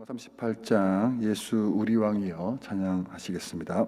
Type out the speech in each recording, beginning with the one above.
38장 예수 우리 왕이여 찬양하시겠습니다.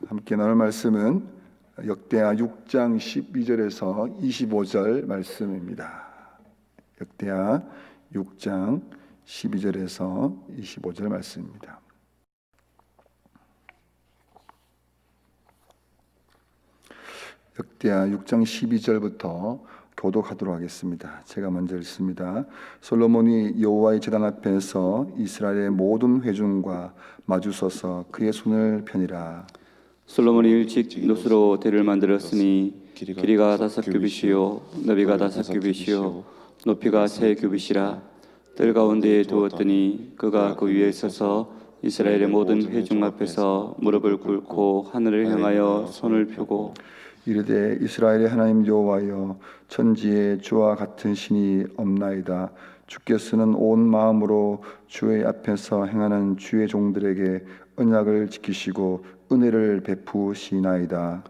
함께 나눌 말씀은 역대하 6장 12절에서 25절 말씀입니다. 역대하 6장 12절에서 25절 말씀입니다. 역대하 6장 12절부터 교독하도록 하겠습니다. 제가 먼저 읽습니다. 솔로몬이 여호와의 제단 앞에서 이스라엘의 모든 회중과 마주서서 그의 손을 펴니라. 솔로몬이 일찍 노스로 대를 만들었으니 길이가 5규빗이요 너비가 5규빗이요 높이가 3규빗이라. 뜰 가운데에 두었더니 그가 그 위에 서서 이스라엘의 모든 회중 앞에서 무릎을 꿇고 하늘을 향하여 손을 펴고 이르되 이스라엘의 하나님 여호와여, 천지에 주와 같은 신이 없나이다. 주께서는 온 마음으로 주의 앞에서 행하는 주의 종들에게 언약을 지키시고 은혜를 베푸시나이다.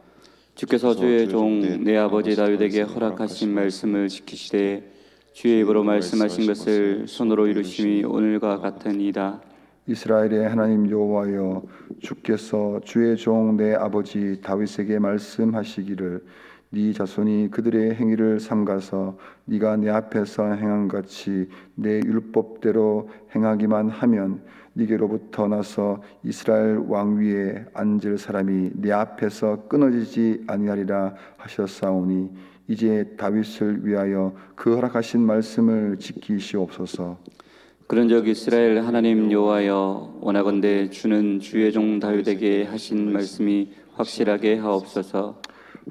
주께서 주의 종 내 아버지 다윗에게 허락하신 말씀을 지키시되 주의 입으로 말씀하신 것을 손으로 이루심이 오늘과 같으니이다. 이스라엘의 하나님 여호와여, 주께서 주의 종 내 아버지 다윗에게 말씀하시기를 네 자손이 그들의 행위를 삼가서 네가 내 앞에서 행한 같이 내 율법대로 행하기만 하면 네게로부터 나서 이스라엘 왕위에 앉을 사람이 네 앞에서 끊어지지 아니하리라 하셨사오니 이제 다윗을 위하여 그 허락하신 말씀을 지키시옵소서. 그런즉 이스라엘 하나님 여호와여, 원하건대 주는 주의 종 다윗에게 하신 말씀이 확실하게 하옵소서.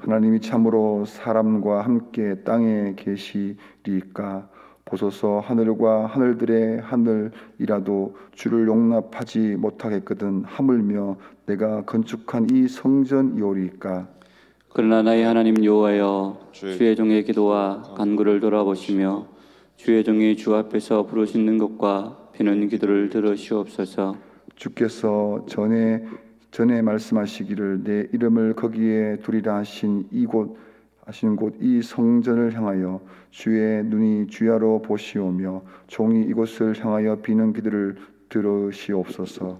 하나님이 참으로 사람과 함께 땅에 계시리까? 보소서, 하늘과 하늘들의 하늘이라도 주를 용납하지 못하겠거든 하물며 내가 건축한 이 성전이오리까? 그러나 나의 하나님 여호와여, 주의 종의 기도와 간구를 돌아보시며 주의 종이 주 앞에서 부르짖는 것과 비는 기도를 들으시옵소서. 주께서 전에 말씀하시기를 내 이름을 거기에 두리라 하신 곳 이 성전을 향하여 주의 눈이 주야로 보시오며 종이 이곳을 향하여 비는 기도를 들으시옵소서.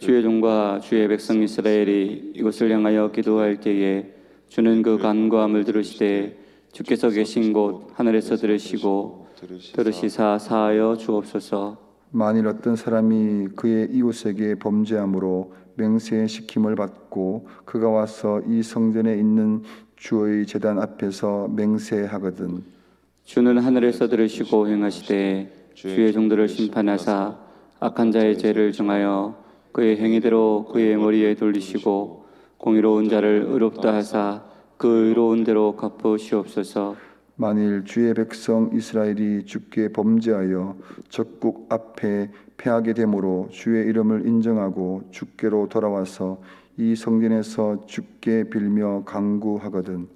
주의 종과 주의 백성 이스라엘이 이곳을 향하여 기도할 때에 주는 그 간구함을 들으시되 주께서 계신 곳 하늘에서 들으시고 들으시사 사하여 주옵소서. 만일 어떤 사람이 그의 이웃에게 범죄함으로 맹세시킴을 받고 그가 와서 이 성전에 있는 주의 제단 앞에서 맹세하거든 주는 하늘에서 들으시고 행하시되 주의 종들을 심판하사 악한 자의 죄를 정하여 그의 행위대로 그의 머리에 돌리시고 공의로운 자를 의롭다 하사 그 의로운 대로 갚으시옵소서. 만일 주의 백성 이스라엘이 주께 범죄하여 적국 앞에 패하게 되므로 주의 이름을 인정하고 주께로 돌아와서 이 성전에서 주께 빌며 간구하거든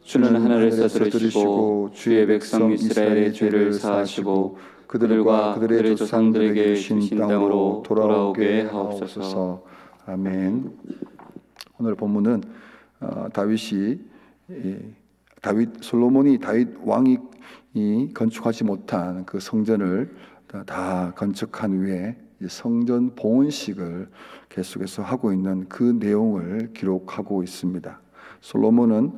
주는 하늘에서 들으시고 주의 백성 이스라엘의 죄를 사하시고 그들과 그들의 조상들에게 주신 땅으로 돌아오게 하옵소서. 아멘. 오늘 본문은 솔로몬이 다윗 왕이 건축하지 못한 그 성전을 다 건축한 후에 성전 봉헌식을 계속해서 하고 있는 그 내용을 기록하고 있습니다. 솔로몬은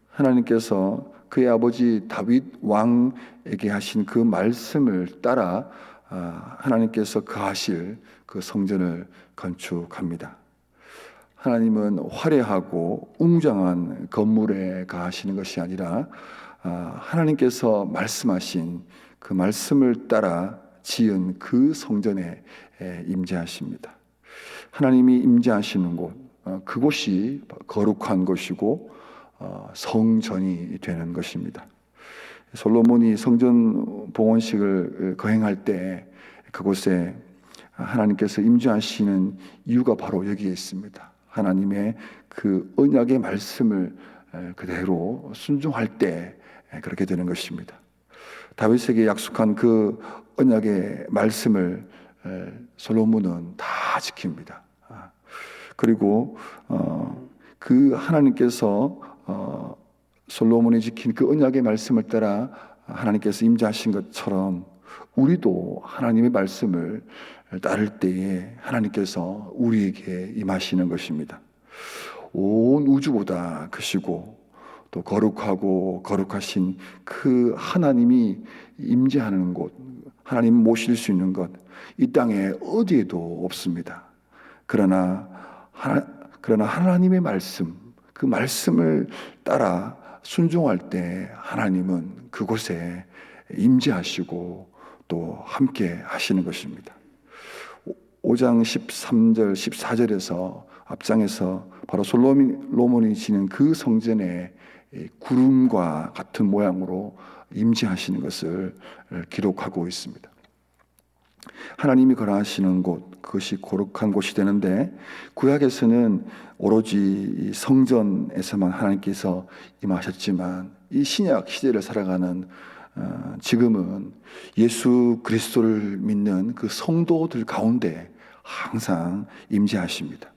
하나님께서 그의 아버지 다윗 왕에게 하신 그 말씀을 따라 하나님께서 거하실 그 성전을 건축합니다. 하나님은 화려하고 웅장한 건물에 거하시는 것이 아니라 하나님께서 말씀하신 그 말씀을 따라 지은 그 성전에 임재하십니다. 하나님이 임재하시는 곳, 그곳이 거룩한 곳이고 성전이 되는 것입니다. 솔로몬이 성전 봉헌식을 거행할 때 그곳에 하나님께서 임재하시는 이유가 바로 여기에 있습니다. 하나님의 그 언약의 말씀을 그대로 순종할 때 그렇게 되는 것입니다. 다윗에게 약속한 그 언약의 말씀을 솔로몬은 다 지킵니다. 그리고 그 하나님께서 솔로몬이 지킨 그 언약의 말씀을 따라 하나님께서 임재하신 것처럼 우리도 하나님의 말씀을 따를 때에 하나님께서 우리에게 임하시는 것입니다. 온 우주보다 크시고 또 거룩하고 거룩하신 그 하나님이 임재하는 곳, 하나님 모실 수 있는 것, 이 땅에 어디에도 없습니다. 그러나 하나님의 말씀, 그 말씀을 따라 순종할 때 하나님은 그곳에 임재하시고 또 함께 하시는 것입니다. 5장 13절, 14절에서 앞장에서 바로 솔로몬이 지는 그 성전에 구름과 같은 모양으로 임재하시는 것을 기록하고 있습니다. 하나님이 거하시는 곳, 그것이 거룩한 곳이 되는데 구약에서는 오로지 성전에서만 하나님께서 임하셨지만 이 신약 시대를 살아가는 지금은 예수 그리스도를 믿는 그 성도들 가운데 항상 임재하십니다.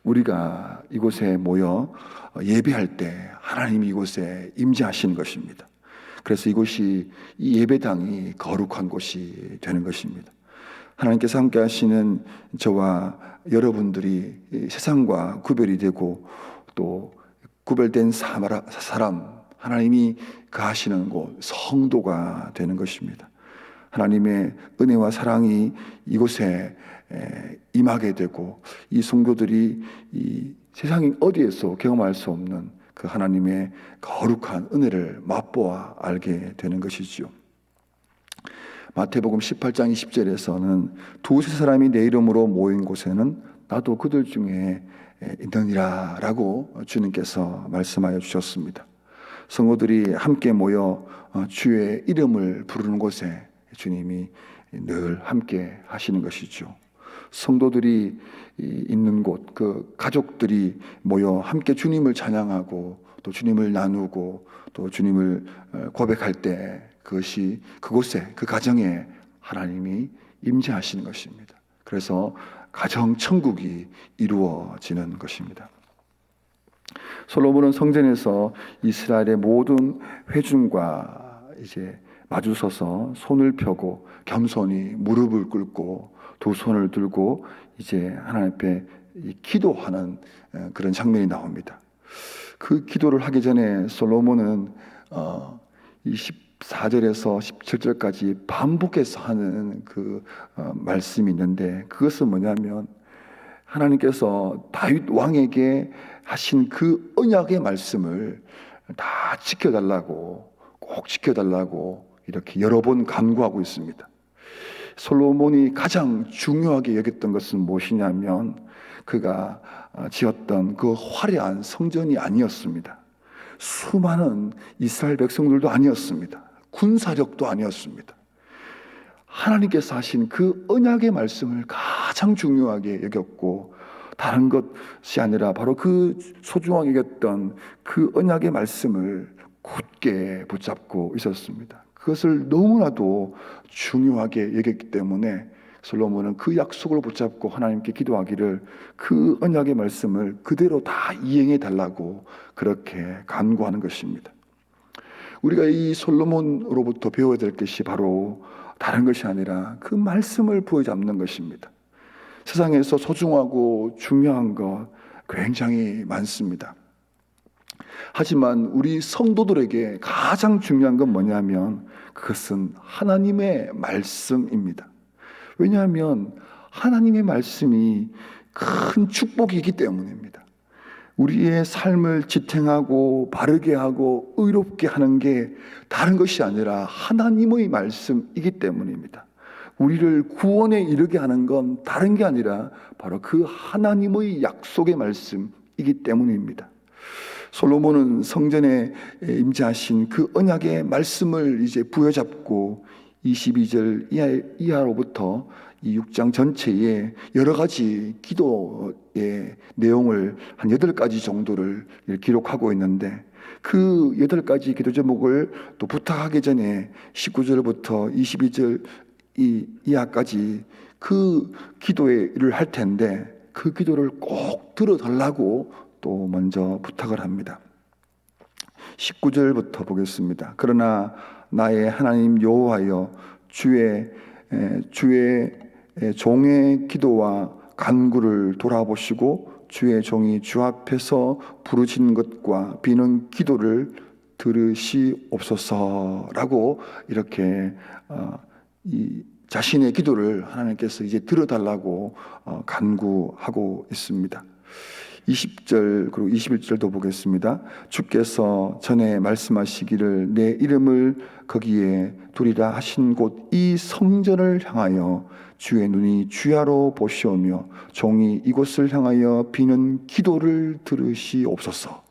우리가 이곳에 모여 예배할 때 하나님이 이곳에 임재하시는 것입니다. 그래서 이곳이 이 예배당이 거룩한 곳이 되는 것입니다. 하나님께서 함께 하시는 저와 여러분들이 세상과 구별이 되고 또 구별된 사람, 하나님이 거하시는 곳, 성도가 되는 것입니다. 하나님의 은혜와 사랑이 이곳에 임하게 되고 이 성도들이 이 세상 어디에서 경험할 수 없는 그 하나님의 거룩한 은혜를 맛보아 알게 되는 것이지요. 마태복음 18장 20절에서는 두세 사람이 내 이름으로 모인 곳에는 나도 그들 중에 있느니라 라고 주님께서 말씀하여 주셨습니다. 성도들이 함께 모여 주의 이름을 부르는 곳에 주님이 늘 함께 하시는 것이죠. 성도들이 있는 곳, 그 가족들이 모여 함께 주님을 찬양하고 또 주님을 나누고 또 주님을 고백할 때 그곳에 그 가정에 하나님이 임재하시는 것입니다. 그래서 가정 천국이 이루어지는 것입니다. 솔로몬은 성전에서 이스라엘의 모든 회중과 이제 마주서서 손을 펴고 겸손히 무릎을 꿇고 두 손을 들고 이제 하나님 앞에 기도하는 그런 장면이 나옵니다. 그 기도를 하기 전에 솔로몬은 이 14절에서 17절까지 반복해서 하는 말씀이 있는데, 그것은 뭐냐면 하나님께서 다윗 왕에게 하신 그 언약의 말씀을 다 지켜달라고, 꼭 지켜달라고 이렇게 여러 번 간구하고 있습니다. 솔로몬이 가장 중요하게 여겼던 것은 무엇이냐면 그가 지었던 그 화려한 성전이 아니었습니다. 수많은 이스라엘 백성들도 아니었습니다. 군사력도 아니었습니다. 하나님께서 하신 그 언약의 말씀을 가장 중요하게 여겼고, 다른 것이 아니라 바로 그 소중하게 여겼던 그 언약의 말씀을 굳게 붙잡고 있었습니다. 그것을 너무나도 중요하게 여겼기 때문에 솔로몬은 그 약속을 붙잡고 하나님께 기도하기를 그 언약의 말씀을 그대로 다 이행해 달라고 그렇게 간구하는 것입니다. 우리가 이 솔로몬으로부터 배워야 될 것이 바로 다른 것이 아니라 그 말씀을 부여잡는 것입니다. 세상에서 소중하고 중요한 것 굉장히 많습니다. 하지만 우리 성도들에게 가장 중요한 건 뭐냐면 그것은 하나님의 말씀입니다. 왜냐하면 하나님의 말씀이 큰 축복이기 때문입니다. 우리의 삶을 지탱하고 바르게 하고 의롭게 하는 게 다른 것이 아니라 하나님의 말씀이기 때문입니다. 우리를 구원에 이르게 하는 건 다른 게 아니라 바로 그 하나님의 약속의 말씀이기 때문입니다. 솔로몬은 성전에 임재하신 그 언약의 말씀을 이제 부여잡고 22절 이하로부터 이 6장 전체에 여러 가지 기도의 내용을 한 8가지 정도를 기록하고 있는데, 그 8가지 기도 제목을 또 부탁하기 전에 19절부터 22절 이하까지 그 기도를 할 텐데, 그 기도를 꼭 들어달라고 또 먼저 부탁을 합니다. 19절부터 보겠습니다. 그러나 나의 하나님 여호와여, 주의 종의 기도와 간구를 돌아보시고 주의 종이 주 앞에서 부르짖는 것과 비는 기도를 들으시옵소서라고 이렇게 이 자신의 기도를 하나님께서 이제 들어달라고 간구하고 있습니다. 20절 그리고 21절도 보겠습니다. 주께서 전에 말씀하시기를 내 이름을 거기에 두리라 하신 곳 이 성전을 향하여 주의 눈이 주야로 보시오며 종이 이곳을 향하여 비는 기도를 들으시옵소서.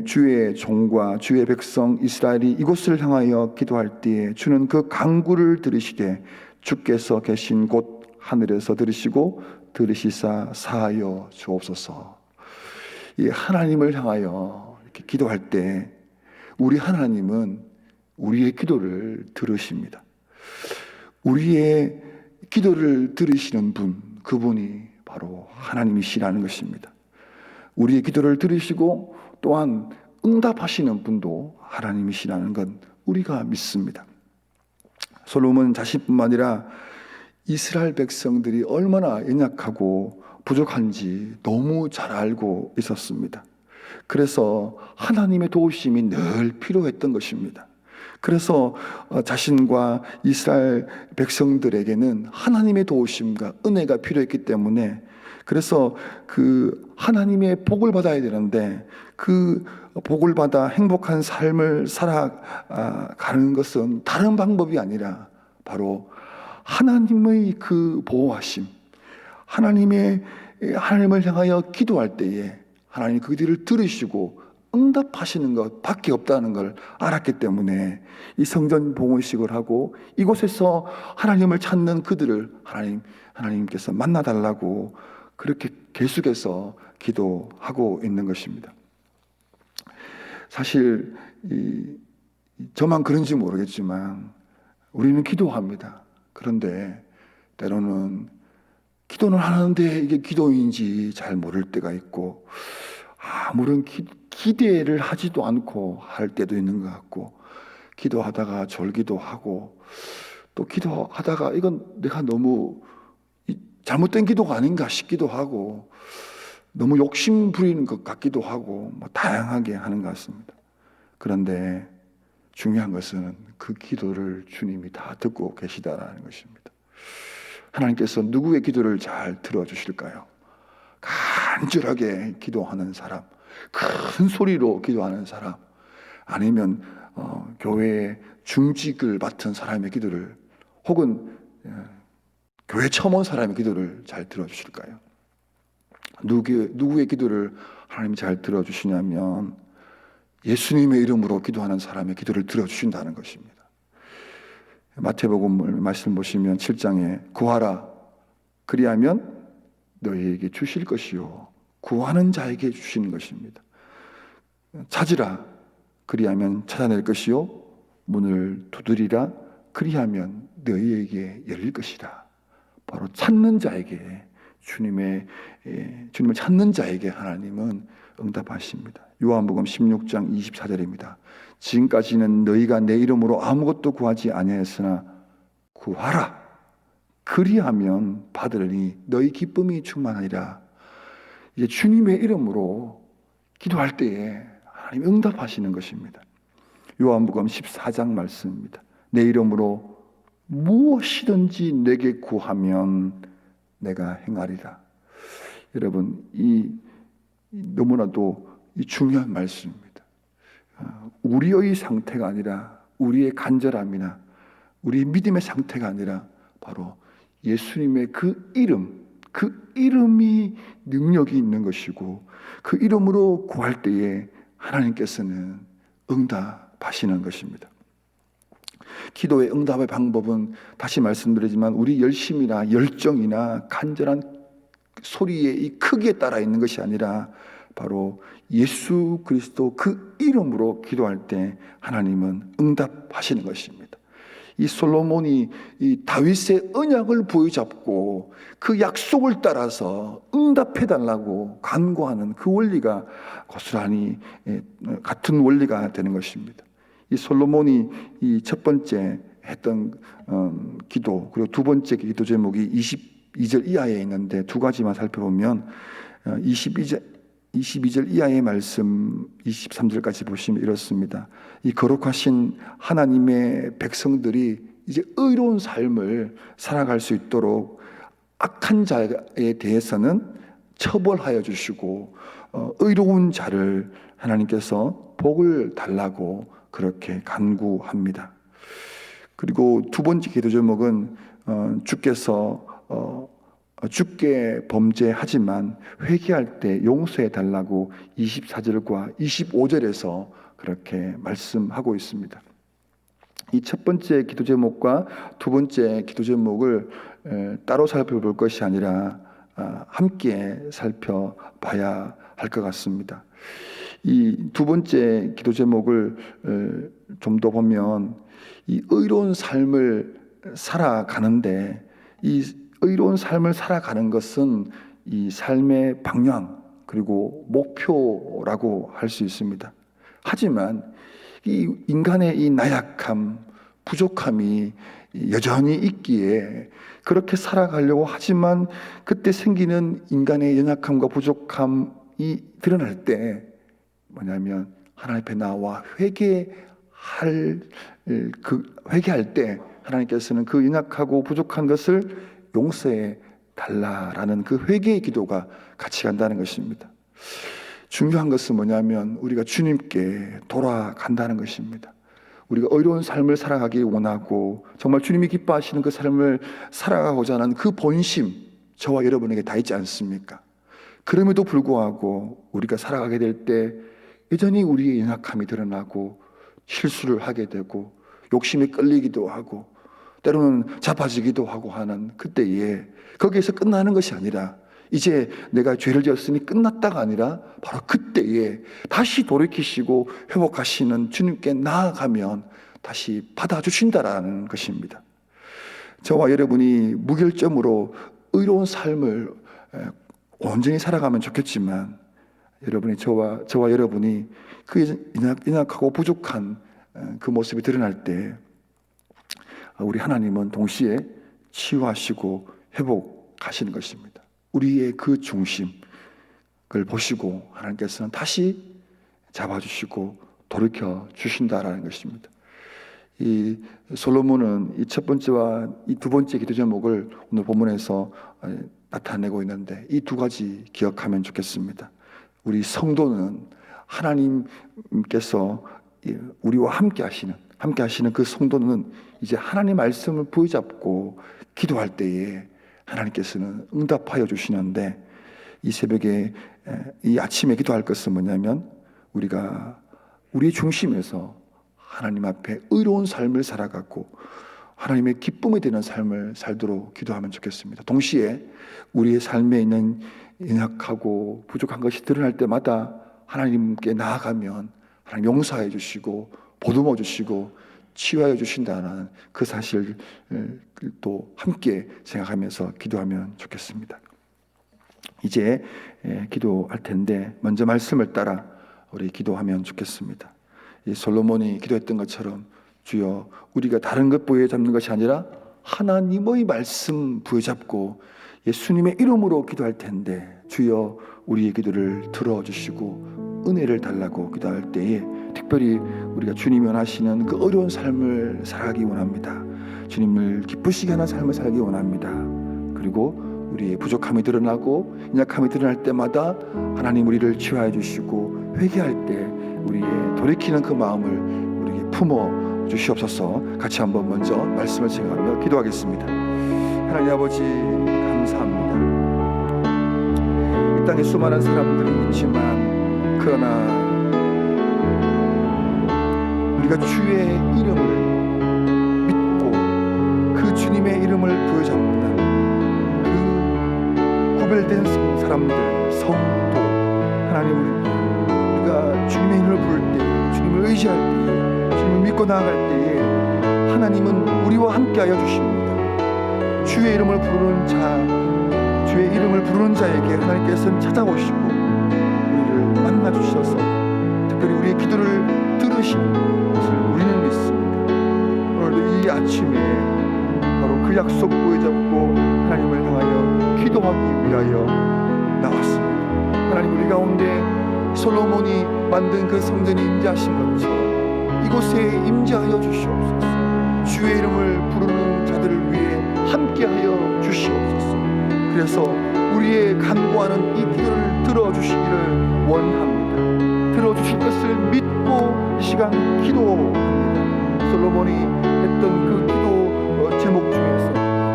주의 종과 주의 백성 이스라엘이 이곳을 향하여 기도할 때에 주는 그 간구를 들으시되 주께서 계신 곳 하늘에서 들으시고 들으시사 사하여 주옵소서. 이 하나님을 향하여 이렇게 기도할 때 우리 하나님은 우리의 기도를 들으십니다. 우리의 기도를 들으시는 분, 그분이 바로 하나님이시라는 것입니다. 우리의 기도를 들으시고 또한 응답하시는 분도 하나님이시라는 건 우리가 믿습니다. 솔로몬 자신뿐만 아니라 이스라엘 백성들이 얼마나 연약하고 부족한지 너무 잘 알고 있었습니다. 그래서 하나님의 도우심이 늘 필요했던 것입니다. 그래서 자신과 이스라엘 백성들에게는 하나님의 도우심과 은혜가 필요했기 때문에, 그래서 그 하나님의 복을 받아야 되는데 그 복을 받아 행복한 삶을 살아가는 것은 다른 방법이 아니라 바로 하나님의 그 보호하심, 하나님을 향하여 기도할 때에 하나님 그 기도를 들으시고 응답하시는 것 밖에 없다는 걸 알았기 때문에 이 성전 봉헌식을 하고 이곳에서 하나님을 찾는 그들을 하나님께서 만나달라고 그렇게 계속해서 기도하고 있는 것입니다. 사실 저만 그런지 모르겠지만 우리는 기도합니다. 그런데 때로는 기도는 하는데 이게 기도인지 잘 모를 때가 있고, 아무런 기대를 하지도 않고 할 때도 있는 것 같고, 기도하다가 졸기도 하고, 또 기도하다가 이건 내가 너무 잘못된 기도가 아닌가 싶기도 하고, 너무 욕심 부리는 것 같기도 하고, 다양하게 하는 것 같습니다. 그런데 중요한 것은 그 기도를 주님이 다 듣고 계시다라는 것입니다. 하나님께서 누구의 기도를 잘 들어주실까요? 간절하게 기도하는 사람, 큰 소리로 기도하는 사람, 아니면 교회의 중직을 맡은 사람의 기도를, 혹은 교회 처음 온 사람의 기도를 잘 들어주실까요? 누구의 기도를 하나님이 잘 들어주시냐면 예수님의 이름으로 기도하는 사람의 기도를 들어주신다는 것입니다. 마태복음 말씀 보시면 7장에 구하라 그리하면 너희에게 주실 것이요 구하는 자에게 주시는 것입니다. 찾으라 그리하면 찾아낼 것이요 문을 두드리라 그리하면 너희에게 열릴 것이라. 바로 찾는 자에게 주님을 찾는 자에게 하나님은 응답하십니다. 요한복음 16장 24절입니다. 지금까지는 너희가 내 이름으로 아무것도 구하지 아니하였으나 구하라 그리하면 받으리니 너희 기쁨이 충만하리라. 이제 주님의 이름으로 기도할 때에 하나님 응답하시는 것입니다. 요한복음 14장 말씀입니다. 내 이름으로 무엇이든지 내게 구하면 내가 행하리라. 여러분, 이 너무나도 중요한 말씀입니다. 우리의 상태가 아니라, 우리의 간절함이나 우리의 믿음의 상태가 아니라 바로 예수님의 그 이름이 능력이 있는 것이고, 그 이름으로 구할 때에 하나님께서는 응답하시는 것입니다. 기도의 응답의 방법은 다시 말씀드리지만 우리 열심이나 열정이나 간절한 소리의 이 크기에 따라 있는 것이 아니라 바로 예수 그리스도 그 이름으로 기도할 때 하나님은 응답하시는 것입니다. 이 솔로몬이 이 다윗의 언약을 부여잡고 그 약속을 따라서 응답해달라고 간구하는 그 원리가 고스란히 같은 원리가 되는 것입니다. 이 솔로몬이 이 첫 번째 했던 기도, 그리고 두 번째 기도 제목이 22절 이하에 있는데 두 가지만 살펴보면 22절 이하의 말씀 23절까지 보시면 이렇습니다. 이 거룩하신 하나님의 백성들이 이제 의로운 삶을 살아갈 수 있도록 악한 자에 대해서는 처벌하여 주시고 의로운 자를 하나님께서 복을 달라고 그렇게 간구합니다. 그리고 두 번째 기도 제목은 주께서 주께 범죄하지만 회개할 때 용서해 달라고 24절과 25절에서 그렇게 말씀하고 있습니다. 이 첫 번째 기도 제목과 두 번째 기도 제목을 따로 살펴볼 것이 아니라 함께 살펴봐야 할 것 같습니다. 이 두 번째 기도 제목을 좀 더 보면 이 의로운 삶을 살아가는데, 이 의로운 삶을 살아가는 것은 이 삶의 방향 그리고 목표라고 할 수 있습니다. 하지만 이 인간의 이 나약함, 부족함이 여전히 있기에 그렇게 살아가려고 하지만 그때 생기는 인간의 연약함과 부족함이 드러날 때 뭐냐면 하나님 앞에 나와 회개할 때 하나님께서는 그 연약하고 부족한 것을 용서해 달라라는 그 회개의 기도가 같이 간다는 것입니다. 중요한 것은 뭐냐면 우리가 주님께 돌아간다는 것입니다. 우리가 의로운 삶을 살아가기 원하고 정말 주님이 기뻐하시는 그 삶을 살아가고자 하는 그 본심, 저와 여러분에게 다 있지 않습니까? 그럼에도 불구하고 우리가 살아가게 될 때 여전히 우리의 연약함이 드러나고 실수를 하게 되고 욕심에 끌리기도 하고 때로는 자빠지기도 하고 하는 그때에 거기에서 끝나는 것이 아니라 이제 내가 죄를 지었으니 끝났다가 아니라 바로 그때에 다시 돌이키시고 회복하시는 주님께 나아가면 다시 받아주신다라는 것입니다. 저와 여러분이 무결점으로 의로운 삶을 온전히 살아가면 좋겠지만 여러분이 저와 여러분이 그 연약하고 부족한 그 모습이 드러날 때 우리 하나님은 동시에 치유하시고 회복하시는 것입니다. 우리의 그 중심을 보시고 하나님께서는 다시 잡아주시고 돌이켜 주신다라는 것입니다. 이 솔로몬은 이 첫 번째와 이 두 번째 기도 제목을 오늘 본문에서 나타내고 있는데 이 두 가지 기억하면 좋겠습니다. 우리 성도는 하나님께서 우리와 함께 하시는 그 성도는 이제 하나님 말씀을 부여잡고 기도할 때에 하나님께서는 응답하여 주시는데, 이 새벽에 이 아침에 기도할 것은 뭐냐면 우리가 우리의 중심에서 하나님 앞에 의로운 삶을 살아가고 하나님의 기쁨이 되는 삶을 살도록 기도하면 좋겠습니다. 동시에 우리의 삶에 있는 연약하고 부족한 것이 드러날 때마다 하나님께 나아가면 하나님 용서해 주시고 보듬어 주시고 치유하여 주신다는 그 사실을 또 함께 생각하면서 기도하면 좋겠습니다. 이제 기도할 텐데 먼저 말씀을 따라 우리 기도하면 좋겠습니다. 이 솔로몬이 기도했던 것처럼 주여, 우리가 다른 것 부여잡는 것이 아니라 하나님의 말씀 부여잡고 예수님의 이름으로 기도할 텐데 주여, 우리의 기도를 들어주시고 은혜를 달라고 기도할 때에 특별히 우리가 주님이 원하시는 그 어려운 삶을 살아가기 원합니다. 주님을 기쁘시게 하는 삶을 살기 원합니다. 그리고 우리의 부족함이 드러나고 연약함이 드러날 때마다 하나님 우리를 치유해 주시고 회개할 때 우리의 돌이키는 그 마음을 우리에게 품어 주시옵소서. 같이 한번 먼저 말씀을 생각하며 기도하겠습니다. 하나님 아버지, 감사합니다. 이 땅에 수많은 사람들이 있지만 그러나 우리가 주의 이름을 믿고 그 주님의 이름을 부여잡는 그 구별된 사람들, 성도, 하나님, 우리가 주님의 이름을 부를 때, 주님을 의지할 때, 주님을 믿고 나아갈 때에 하나님은 우리와 함께하여 주십니다. 주의 이름을 부르는 자, 주의 이름을 부르는 자에게 하나님께서는 찾아오시고 우리를 만나 주셔서 특별히 우리의 기도를 들으시는 것을 우리는 믿습니다. 오늘도 이 아침에 바로 그 약속 부여잡고 하나님을 향하여 기도하기 위하여 나왔습니다. 하나님, 우리 가운데 솔로몬이 만든 그 성전이 임재하신 것처럼 이곳에 임재하여 주시옵소서. 주의 이름을 부르는 자들을 위해 함께하여 주시옵소서. 그래서 우리의 간구하는 이 기도를 들어주시기를 원합니다. 들어주실 것을 믿고 이 시간 기도합니다. 솔로몬이 했던 그 기도 제목 중에서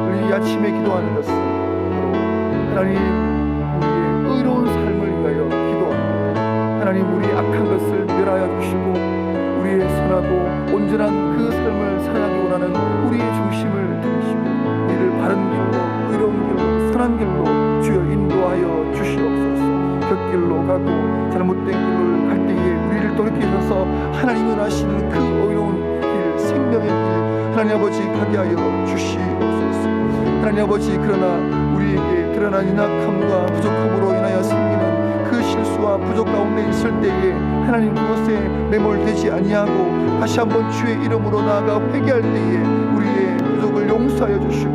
우리 아침에 기도하는 것은 하나님, 우리의 의로운 삶을 위하여 기도합니다. 하나님, 우리의 악한 것을 멸하여 주시고 우리의 선하고 온전한 그 삶을 살아가기 원하는 우리의 중심을 들으시고 우리를 바른 길로, 의로운 길로, 선한 길로 주여 인도하여 주시옵소서. 곁길로 가고 잘못된 길로 갈 때에 우리를 돌이키셔서 하나님이 원하시는 그 어려운 길, 생명의 길 하나님 아버지 가게 하여 주시옵소서. 하나님 아버지, 그러나 우리에게 드러난 연약함과 부족함으로 인하여 생기는 그 실수와 부족 가운데 있을 때에 하나님 그것에 매몰되지 아니하고 다시 한번 주의 이름으로 나아가 회개할 때에 우리의 부족을 용서하여 주시고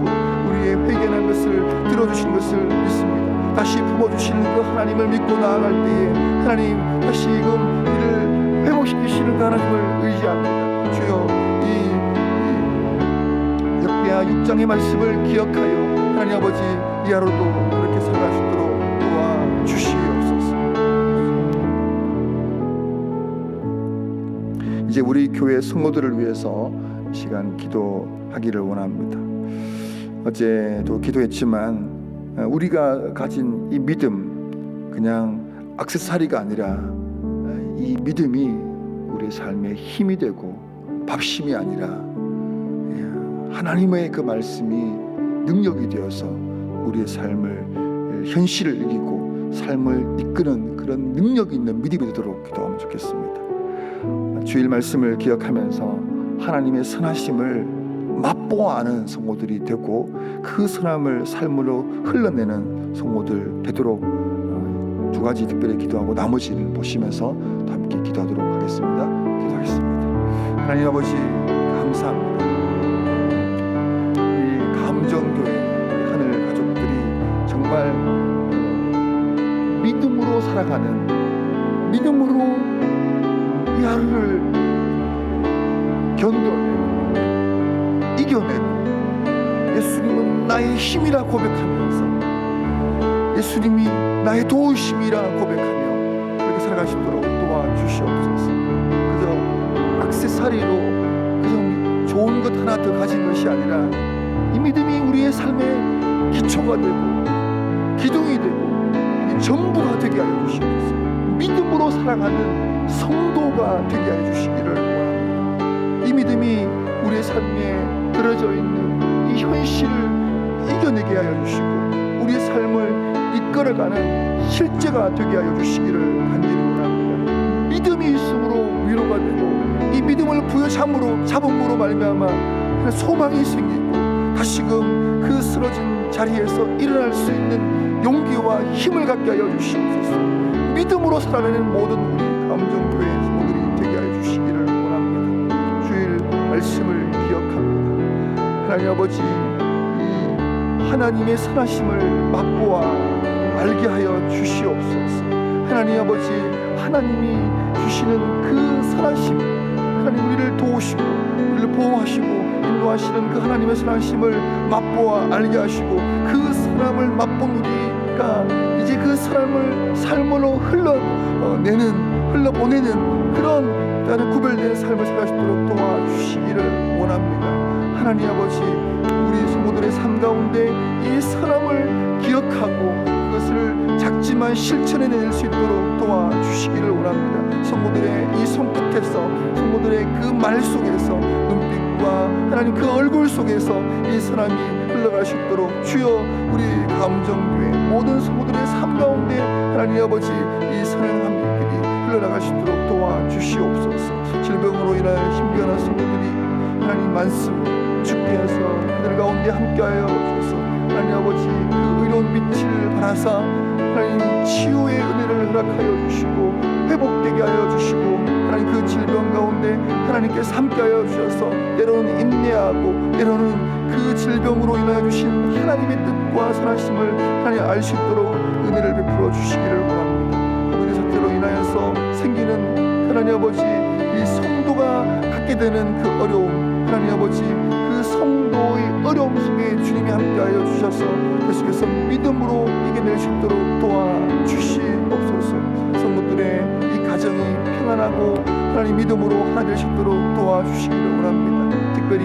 우리의 회개하는 것을 들어주신 것을 믿습니다. 다시 품어주시는 그 하나님을 믿고 나아갈 때에 하나님 다시금 우리를 회복시키시는 그 하나님을 의지합니다. 주여, 이 역대하 6장의 말씀을 기억하여 하나님 아버지 이 하루도 그렇게 살아갈 수 있도록 도와주시옵소서. 이제 우리 교회 성도들을 위해서 시간 기도하기를 원합니다. 어제도 기도했지만 우리가 가진 이 믿음, 그냥 액세서리가 아니라 이 믿음이 우리의 삶에 힘이 되고 밥심이 아니라 하나님의 그 말씀이 능력이 되어서 우리의 삶을 현실을 이기고 삶을 이끄는 그런 능력이 있는 믿음이 되도록 기도하면 좋겠습니다. 주일 말씀을 기억하면서 하나님의 선하심을 맛보아하는 성도들이 되고 그 선함을 삶으로 흘러내는 성도들 되도록 두 가지 특별히 기도하고 나머지를 보시면서 함께 기도하도록 하겠습니다. 기도하겠습니다. 하나님 아버지, 감사합니다. 이 감정교회 하늘 가족들이 정말 믿음으로 살아가는, 믿음으로 이 하루를 견뎌내고 이겨내고 예수님은 나의 힘이라 고백하면서 예수님이 나의 도우심이라 고백하며 그렇게 살아갈 수 있도록 도와주시옵소서. 그저 액세서리로 그저 좋은 것 하나 더 가진 것이 아니라 이 믿음이 우리의 삶의 기초가 되고 기둥이 되고 전부가 되게 하여 주시옵소서. 믿음으로 살아가는 성도가 되게 하여 주시기를 원합니다. 이 믿음이 우리의 삶에 들어져 있는 이 현실을 이겨내게 하여 주시고 우리의 삶을 이끌어가는 실제가 되게 하여 주시기를 간절히 원합니다. 믿음이 있음으로 위로가 되고 이 믿음을 잡음으로 말미암아 소망이 생기고 다시금 그 쓰러진 자리에서 일어날 수 있는 용기와 힘을 갖게 하여 주시옵소서. 믿음으로 살아가는 모든 우리 감정교회 성도들이 되게 하여 주시기를 원합니다. 주일 말씀을 기억합니다. 하나님 아버지, 이 하나님의 선하심을 맛보아 알게 하여 주시옵소서. 하나님 아버지, 하나님이 주시는 그 선하심, 하나님 우리를 도우시고 우리를 보호하시고 인도하시는 그 하나님의 선하심을 맛보아 알게 하시고 그 사람을 맛본 우리가 이제 그 사람을 삶으로 흘러보내는 그런 나는 구별된 삶을 살 수 있도록 도와주시기를 원합니다. 하나님 아버지, 우리 성도들의 삶 가운데 이 사람을 기억하고 그것을 작지만 실천해낼 수 있도록 도와주시기를 원합니다. 성도들의 이 손끝에서 성도들의 그 말 속에서 눈빛과 하나님 그 얼굴 속에서 이 사람이 흘러갈 수 있도록 주여 우리 감정교회 모든 성도들의 삶 가운데 하나님 아버지 이 사랑함들이 흘러나갈 수 있도록 도와주시옵소서. 질병으로 인하여 힘겨운 성도들이 하나님 말씀 죽게 해서 그들 가운데 함께하여 주소서. 하나님 아버지 그 의로운 빛을 발하사 하나님 치유의 은혜를 허락하여 주시고 회복되게 하여 주시고 하나님 그 질병 가운데 하나님께서 함께하여 주셔서 때로는 인내하고 때로는 그 질병으로 인하여 주신 하나님의 뜻과 선하심을 하나님 알 수 있도록 은혜를 베풀어 주시기를 원합니다. 코비드 사태로 인하여서 생기는 하나님 아버지 이 성도가 갖게 되는 그 어려움, 하나님 아버지 그 성도의 어려움 속에 주님이 함께하여 주셔서 계속해서 믿음으로 이겨낼 수 있도록 도와주시옵소서. 성도들의 이 가정이 평안하고 하나님 믿음으로 하나 될 수 있도록 도와주시기를 원합니다. 특별히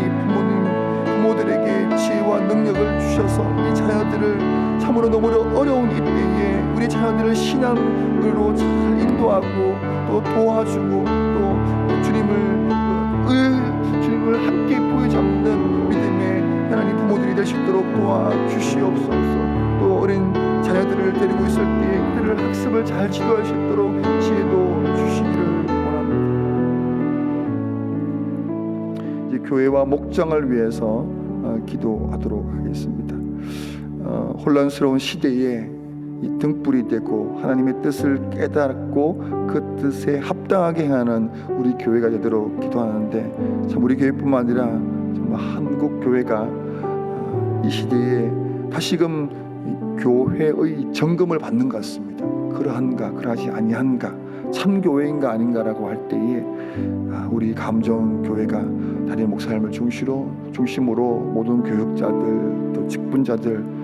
부모들에게 지혜와 능력을 주셔서 이 자녀들을 참으로 너무 어려운 이때에 우리 자녀들을 신앙으로 잘 인도하고 또 도와주고 또 주님을 함께 보여잡는 믿음의 하나님 부모들이 될 수 있도록 도와주시옵소서. 또 어린 자녀들을 데리고 있을 때 그들을 학습을 잘 지도할 수 있도록 지혜도 주시기를 원합니다. 이제 교회와 목장을 위해서 기도하도록 하겠습니다. 혼란스러운 시대에 이 등불이 되고 하나님의 뜻을 깨닫고 그 뜻에 합당하게 행하는 우리 교회가 되도록 기도하는데 참 우리 교회뿐만 아니라 정말 한국 교회가 이 시대에 다시금 교회의 점검을 받는 것 같습니다. 그러한가 그러하지 아니한가 참교회인가 아닌가라고 할 때에 우리 감정교회가 담임 목사님을 중심으로 모든 교육자들 또 직분자들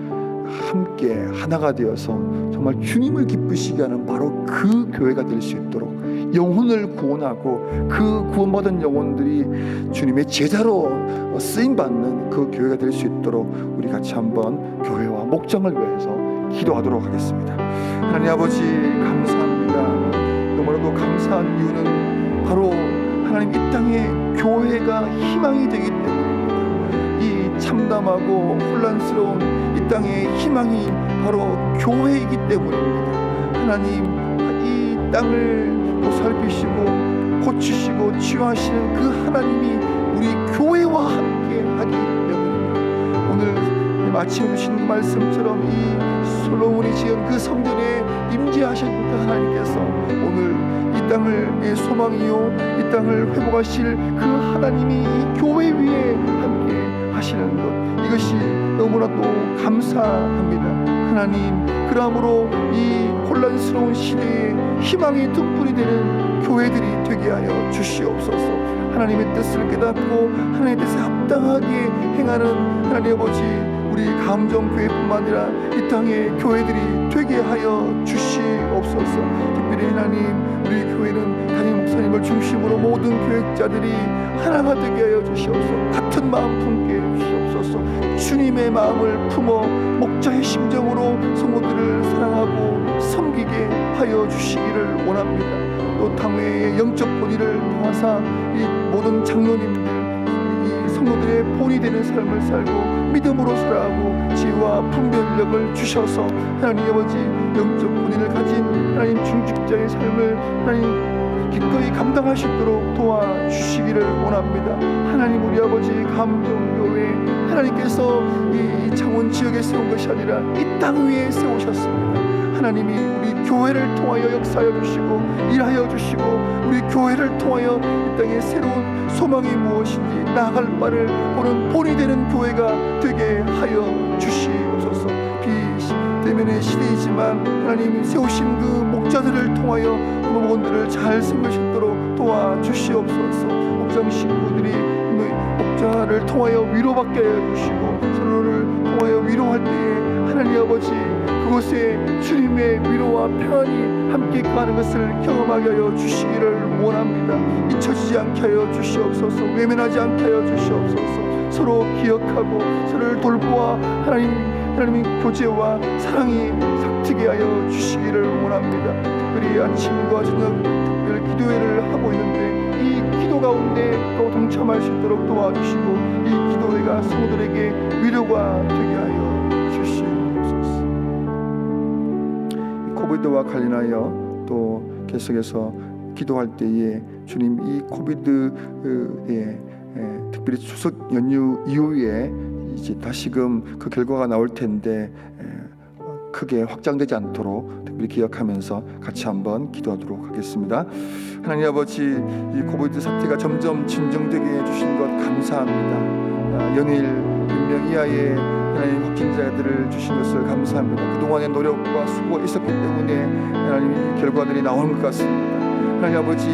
함께 하나가 되어서 정말 주님을 기쁘시게 하는 바로 그 교회가 될 수 있도록 영혼을 구원하고 그 구원받은 영혼들이 주님의 제자로 쓰임받는 그 교회가 될 수 있도록 우리 같이 한번 교회와 목장을 위해서 기도하도록 하겠습니다. 하나님 아버지 감사합니다. 너무나도 감사한 이유는 바로 하나님 이 땅에 교회가 희망이 되기 때문입니다. 이 참담하고 혼란스러운 이 땅의 희망이 바로 교회이기 때문입니다. 하나님 이 땅을 보살피시고 고치시고 치유하시는 그 하나님이 우리 교회와 함께 하기 때문입니다. 오늘 마침 주신 그 말씀처럼 이 솔로몬이 지은 그 성전에 임재하신 그 하나님께서 오늘 이 땅을 소망이요 이 땅을 회복하실 그 하나님이 이 교회 위에 함께 하시는 것, 이것이 너무나도 감사합니다. 하나님, 그러므로 이 혼란스러운 시대에 희망의 등불이 되는 교회들이 되게 하여 주시옵소서. 하나님의 뜻을 깨닫고 하나님의 뜻에 합당하게 행하는 하나님 아버지, 우리 감정교회뿐만 아니라 이 땅의 교회들이 되게 하여 주시옵소서. 특별히 하나님, 우리 교회는 담임 목사님을 중심으로 모든 교역자들이 하나가 되게 하여 주시옵소서. 같은 마음 품게 해 주시옵소서. 주님의 마음을 품어 목자의 심정으로 성도들을 사랑하고 섬기게 하여 주시기를 원합니다. 또 당회의 영적 본의를 도와서 이 모든 장로님들, 이 성도들의 본이 되는 삶을 살고 믿음으로 살아가고 지혜와 분별력을 주셔서 하나님 아버지, 영적 본의를 가진 하나님 중직자의 삶을 하나님 기꺼이 감당할 수 있도록 도와주시기를 원합니다. 하나님, 우리 아버지 감정교회 하나님께서 이 창원 지역에 세운 것이 아니라 이 땅 위에 세우셨습니다. 하나님이 우리 교회를 통하여 역사하여 주시고 일하여 주시고, 우리 교회를 통하여 이 땅에 새로운 소망이 무엇인지 나아갈 바를 보는 본이 되는 교회가 되게 하여 주시옵소서. 비대면의 시대이지만 하나님 세우신 그 목자들을 통하여 목원들을 잘 섬길 수 있도록 도와주시옵소서. 목장 식구들이 목자를 통하여 위로받게 하여 주시고, 서로를 통하여 위로할 때에 하나님 아버지, 그곳에 주님의 위로와 평안이 함께 가는 것을 경험하게 하여 주시기를 원합니다. 잊혀지지 않게 하여 주시옵소서. 외면하지 않게 하여 주시옵소서. 서로 기억하고 서로를 돌보아 하나님의 교제와 사랑이 삭트게 하여 주시기를 원합니다. 특별히 아침과 저녁 특별 기도회를 하고 있는데 이 기도 가운데 또 동참할 수 있도록 도와주시고, 이 기도회가 성도들에게 위로가 되게 하여 주시옵소서. 코비드와 관련하여 또 계속해서 기도할 때에 주님, 이 코비드에 특별히 추석 연휴 이후에 이제 다시금 그 결과가 나올 텐데 크게 확장되지 않도록 특별히 기억하면서 같이 한번 기도하도록 하겠습니다. 하나님 아버지, 이 코비드 사태가 점점 진정되게 해주신 것 감사합니다. 연일 100명 이하의 하나님 확진자들을 주신 것을 감사합니다. 그동안의 노력과 수고가 있었기 때문에 하나님 이 결과들이 나오는 것 같습니다. 하나님 아버지,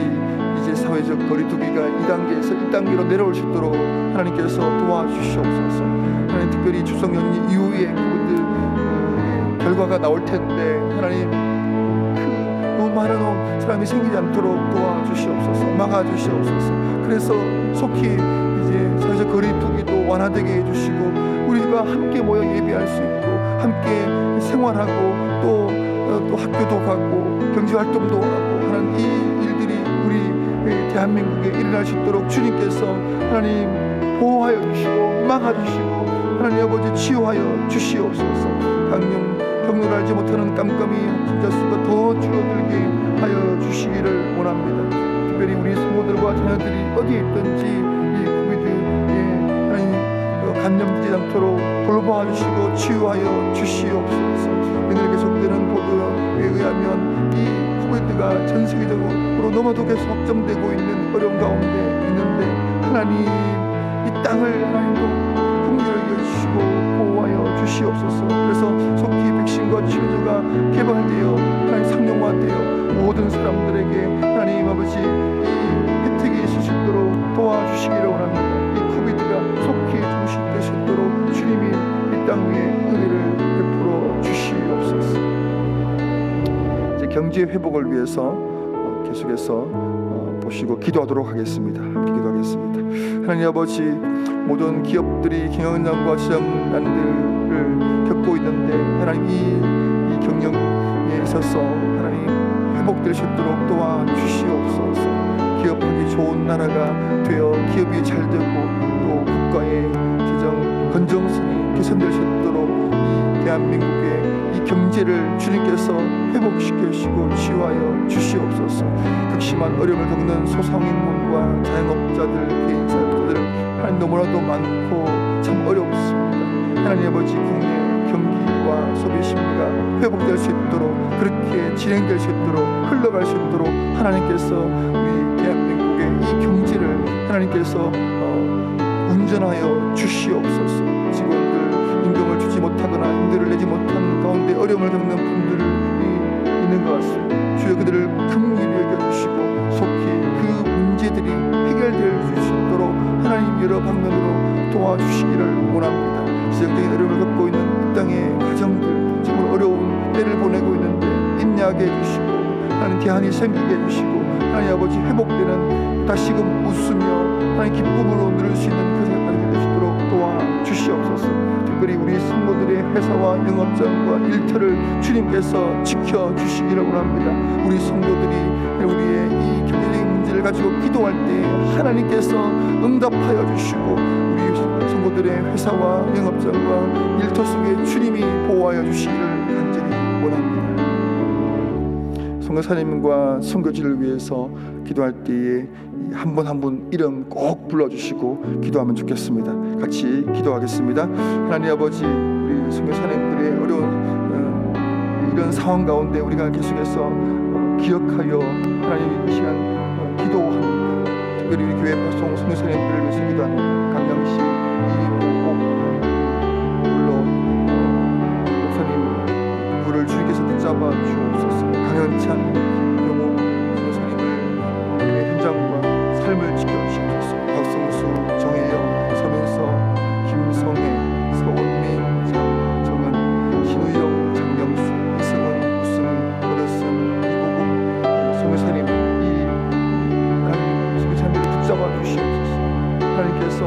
이제 사회적 거리두기가 2단계에서 1단계로 내려올 수 있도록 하나님께서 도와주시옵소서. 하나님, 특별히 추석 연휴 이후에 코비드 결과가 나올 텐데 하나님, 너무 많은 사람이 생기지 않도록 도와주시옵소서. 막아주시옵소서. 그래서 속히 이제 사회적 거리두기도 완화되게 해주시고, 우리가 함께 모여 예배할 수 있고 함께 생활하고 또 학교도 가고 경제활동도 하고 하는 이 일들이 우리 대한민국에 일어날 수 있도록 주님께서 하나님 보호하여 주시고 막아주시고 하나님 아버지 치유하여 주시옵소서. 강령 경로를 알지 못하는 깜깜이 환자 수가 더 줄어들게 하여 주시기를 원합니다. 특별히 우리 성도들과 자녀들이 어디에 있든지 이 코비드에 하나님 감염되지 않도록 돌보아 주시고 치유하여 주시옵소서. 오늘 계속되는 보도에 의하면 이 코비드가 전 세계적으로 너무도 계속 확정되고 있는 어려운 가운데 있는데, 하나님 이 땅을 하나님도 긍휼히 여주시고 보호하여 주시옵소서. 그래서 속히 백신과 치료제가 개발되어 하나님 상용화되어 모든 사람들에게 하나님 아버지 이 혜택이 있을 수 있도록 도와주시기를 원합니다. 이 코비드가 속히 종식될 수 있도록 주님이 이 땅 위에 은혜를 베풀어 주시옵소서. 이제 경제 회복을 위해서 계속해서 보시고 기도하도록 하겠습니다. 함께 기도하겠습니다. 하나님 아버지, 모든 기업들이 경영난과 시장난들을 겪고 있는데 하나님 이 경영에 있어서 하나님 회복될 수 있도록 도와주시옵소서. 기업하기 좋은 나라가 되어 기업이 잘 되고 또 국가의 재정 건전성이 개선될 수 있도록 이 대한민국의 이 경제를 주님께서 회복시켜 주시고 치유하여 주시옵소서. 극심한 어려움을 겪는 소상인들과 자영업자들, 개인사업자들 하나님 너무나도 많고 참 어렵습니다. 하나님 아버지, 국내 경기와 소비 심리가 회복될 수 있도록, 그렇게 진행될 수 있도록, 흘러갈 수 있도록 하나님께서 우리 대한민국의 이 경제를 하나님께서 운전하여 주시옵소서. 직원들 임금을 주지 못하거나 임대를 내지 못하는 가운데 어려움을 겪는 분들이 있는 것 같습니다. 주여, 그들을 긍휼히 여겨주시고 방면으로 도와주시기를 원합니다. 지정적인 어려움을 겪고 있는 이 땅의 가정들, 정말 어려운 때를 보내고 있는데 인내하게 해주시고 하나님 대안이 생기게 해주시고 하나님 아버지 회복되는 다시금 웃으며 하나님 기쁨으로 누릴 수 있는 그 생활이 되시도록 도와주시옵소서. 특별히 우리 성도들의 회사와 영업장과 일터를 주님께서 지켜주시기를 원합니다. 우리 성도들이 우리의 이 경제적인 문제를 가지고 기도할 때 하나님께서 응답하여 주시고 우리 성도들의 회사와 영업장과 일터 속에 주님이 보호하여 주시기를 간절히 원합니다. 선교사님과 선교지를 위해서 기도할 때에 한 분 한 분 이름 꼭 불러주시고 기도하면 좋겠습니다. 같이 기도하겠습니다. 하나님 아버지, 우리 선교사님들의 어려운 이런 상황 가운데 우리가 계속해서 기억하여 하나님 이 시간 기도합니다. 특별히 우리 교회 파송 선교사님들을 위해서 기도하는 강양시 이보고 물론 목사님 부부를 주님께서 붙잡아 주옵소서. 강현찬 경호 선교사님을 현장과 삶을 지켜주시옵소서. 박성수, 정혜영, 서민서, 김성혜, 서원민, 장정은, 신우영, 장명수, 이승은, 우승, 어르승, 이보금 선교사님, 이 하나님 선교사님을 붙잡아 주시옵소서. 하나님께서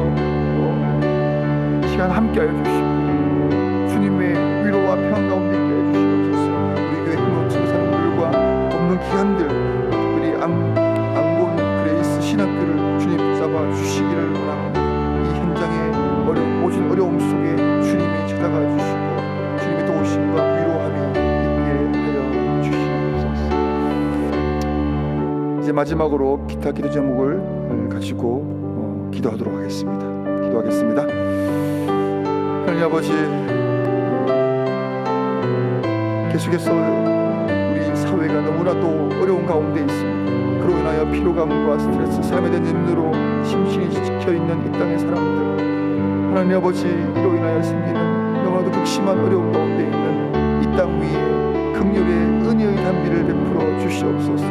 시간 함께하여 주시고 주님의 위로와 평안 가운데 있게 해주시옵소서. 우리 교회 행로 선교사님들과 돕는 기관들, 특별히 안곤 그레이스 신학교를 주님 붙잡아 주시기를 원합니다. 이 현장의 모진 어려움 속에 주님이 찾아가 주시고 주님의 도우심과 위로함이 있게 하여 주시옵소서. 이제 마지막으로 기타 기도 제목을 가지고 기도하도록 하겠습니다. 기도하겠습니다. 하나님 아버지, 계속해서 우리 사회가 너무나도 어려운 가운데 있습니다. 그로 인하여 피로감과 스트레스, 삶에 대한 염려로 심신이 지쳐있는 이 땅의 사람들, 하나님 아버지, 이로 인하여 생기는 너무나도 극심한 어려움 가운데 있는 이 땅 위에 긍휼의 은혜의 단비를 베풀어 주시옵소서.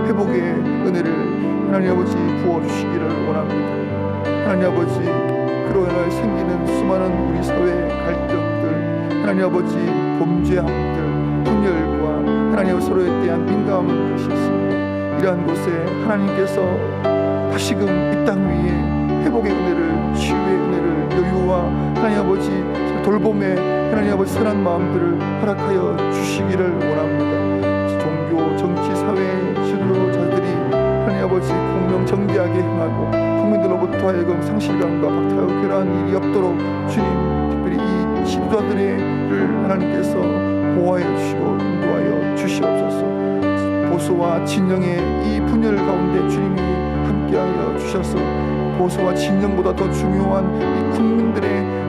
회복의 은혜를 하나님 아버지 부어주시기를 원합니다. 하나님 아버지, 그로 인하여 생기는 수많은 우리 사회의 갈등들, 하나님 아버지 범죄함들, 분열과 하나님 서로에 대한 민감한 것이 있습니다. 이러한 곳에 하나님께서 다시금 이 땅 위에 회복의 은혜를, 치유의 은혜를, 여유와 하나님 아버지 돌봄의 하나님 아버지 선한 마음들을 허락하여 주시기를 원합니다. 종교, 정치, 사회 지도자들이 하나님 아버지 공명정대하게 행하고 국민들로부터 하여금 상실감과 박탈하고 그러한 일이 없도록 주님, 특별히 이 지도자들을 하나님께서 보호하여 주시고 인도하여 주시옵소서. 보수와 진영의 이 분열 가운데 주님이 함께하여 주셔서 보수와 진영보다 더 중요한 이 국민들의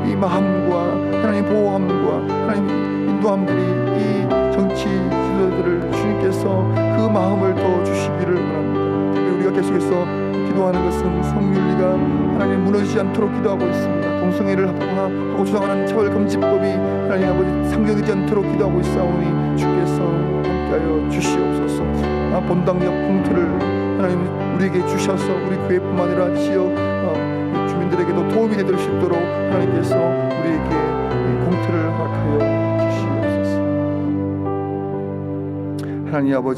이 마음과 하나님 보호함과 하나님 인도함들이 이 정치 지도자들을 주님께서 그 마음을 더 주시기를 원합니다. 특별히 우리가 계속해서 기도하는 것은 성윤리가 하나님 무너지지 않도록 기도하고 있습니다. 동성애를 합법화하고 주장하는 차별금지법이 하나님 아버지 상정되지 않도록 기도하고 있사오니 주께서 함께하여 주시옵소서. 본당역 봉투를 하나님 우리에게 주셔서 우리 교회뿐만 아니라 지역 주민들에게도 도움이 되도록 싶도록 하나님께서 우리에게 봉투를 허락하여 주시옵소서. 하나님 아버지,